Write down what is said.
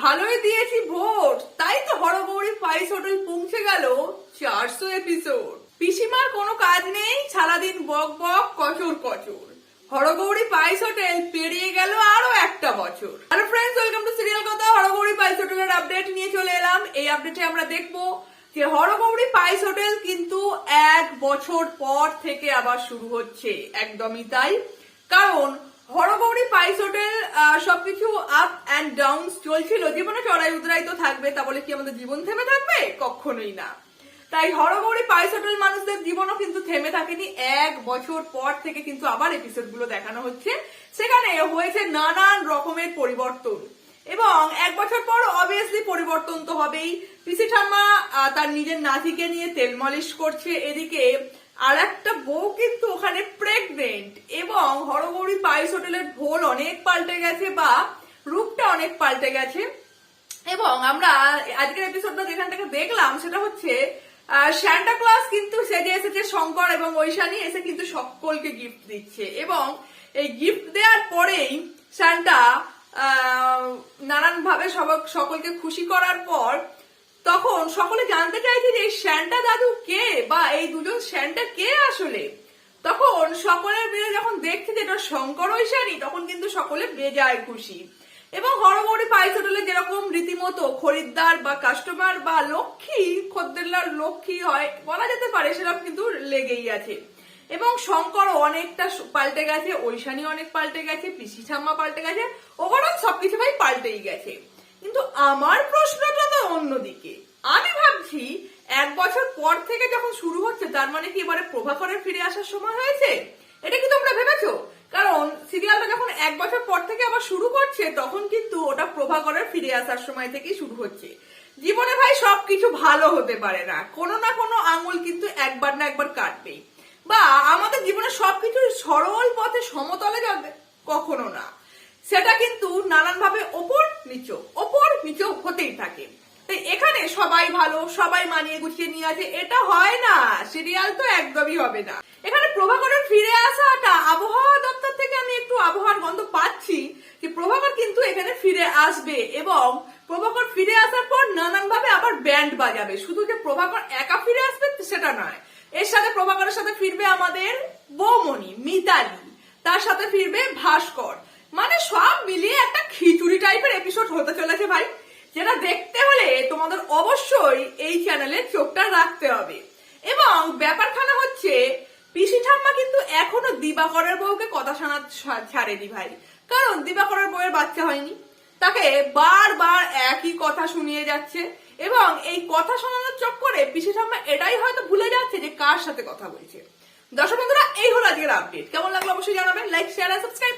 ভালোই দিয়েছি ভোট, তাই তো হরগৌরী স্পাইস হোটেল পৌঁছে গেল 400 এপিসোড। পিসিমার কোনো কাজ নেই, সারাদিন বক বক কচুর কচুর। হরগৌরী স্পাইস হোটেল পেরিয়ে গেল আরো একটা বছর। Hello friends, welcome to serial কথা। হরগৌরী স্পাইস হোটেলের আপডেট নিয়ে চলে এলাম। এই আপডেটে আমরা দেখবো যে হরগৌরী স্পাইস হোটেল কিন্তু 1 বছর পর থেকে আবার শুরু হচ্ছে। একদমই তাই, কারণ হরগৌরী স্পাইস হোটেল সবকিছু আপ অ্যান্ড ডাউন চলছিল। জীবনে চড়াই উতরাই তো থাকবে, তা বলে কি আমাদের জীবন থেমে থাকবে? কখনোই না। তাই হরগৌরী স্পাইস হোটেল মানুষদের জীবনও কিন্তু থেমে থাকেনি। 1 বছর পর থেকে কিন্তু আবার এপিসোড গুলো দেখানো হচ্ছে। সেখানে হয়েছে নানান রকমের পরিবর্তন, এবং 1 বছর পর অবভিয়াসলি পরিবর্তন তো হবেই। পিসি ঠাম্মা তার নিজের নাতিকে নিয়ে তেল মালিশ করছে, এদিকে আর একটা বউ কিন্তু ওখানে প্রেগনেন্ট, এবং হরগৌরী স্পাইস হোটেলের ঢোল অনেক পাল্টে গেছে, বা রূপটা অনেক পাল্টে গেছে। এবং আমরা আজকের এপিসোডটা যেখান থেকে দেখলাম সেটা হচ্ছে সান্টা ক্লজ কিন্তু সেজে এসেছে শঙ্কর এবং ঐশানী, এসে কিন্তু সকলকে গিফট দিচ্ছে। এবং এই গিফট দেওয়ার পরেই সান্টা নানান ভাবে সকলকে খুশি করার পর তখন সকলে জানতে চাইছে যে সান্টা দাদু কে, বা এই দুজন সান্টা কে আসলে। তখন সকলের মিলে যখন দেখছে যে এটা শঙ্কর ঐশানী, তখন কিন্তু সকলে বেজায় খুশি। এবং হরগৌরী স্পাইস হোটেলে যেরকম রীতিমতো খরিদ্দার বা কাস্টমার বা লক্ষ্মী, খদ্দেরলার লক্ষ্মী হয় বলা যেতে পারে, সেরকম কিন্তু লেগেই আছে। এবং শঙ্কর অনেকটা পাল্টে গেছে, ঐশানী অনেক পাল্টে গেছে, পিসি ঠাম্মা পাল্টে গেছে, ওভারঅল সবকিছু ভাই পাল্টেই গেছে। কিন্তু আমার প্রশ্নটা তো অন্যদিকে। আমি ভাবছি 1 বছর পর থেকে যখন শুরু হচ্ছে, তার মানে কি এবারে প্রভাকরের ফিরে আসার সময় হয়েছে? এটা কি তোমরা ভেবেছো? কারণ সিরিয়ালটা যখন 1 বছর পর থেকে আবার শুরু করছে, তখন কিন্তু ওটা প্রভাকরের ফিরে আসার সময় থেকেই শুরু হচ্ছে। জীবনে ভাই সবকিছু ভালো হতে পারে না, কোনো না কোনো আঙুল কিন্তু একবার না একবার কাটবেই। বা আমাদের জীবনে সবকিছু সরল পথে সমতলে যাবে কখনো না, সেটা কিন্তু নানান ভাবে ওপর নিচু হতেই থাকে। তাই এখানে সবাই ভালো, সবাই মানিয়ে গুছিয়ে নিয়ে আছে, এটা হয় না। সিরিয়াল তো একদমই হবে না। এখানে প্রভাকরের ফিরে আসাটা আবহাওয়া দপ্তর থেকে আমি একটু আবহাওয়ার গন্ধ পাচ্ছি যে প্রভাকর কিন্তু এখানে ফিরে আসবে, এবং প্রভাকর ফিরে আসার পর নানান ভাবে আবার ব্যান্ড বাজাবে। শুধু যে প্রভাকর একা ফিরে আসবে সেটা নয়, এর সাথে প্রভাকরের সাথে ফিরবে আমাদের বৌমণি মিতালি, তার সাথে ফিরবে ভাস্কর। মানে সব মিলিয়ে একটা খিচুড়ি টাইপের এপিসোড হতে চলেছে ভাই, যেটা দেখতে হলে তোমাদের অবশ্যই এই চ্যানেলে চোখটা রাখতে হবে। এবং ব্যাপারখানা হচ্ছে পিসি ঠাম্মা কিন্তু এখনো দিবাকরের বউকে কথা শোনা ছাড়েনি ভাই, কারণ দিবাকরের বউয়ের বাচ্চা হয়নি, তাকে বারবার একই কথা শুনিয়ে যাচ্ছে। এবং এই কথা শোনানোর চক্করে পিসি ঠাম্মা এটাই হয়তো ভুলে যাচ্ছে যে কার সাথে কথা বলছে। দর্শক বন্ধুরা, এই হলো আজকের আপডেট। কেমন লাগলো অবশ্যই জানাবেন। লাইক, শেয়ার আর সাবস্ক্রাইব।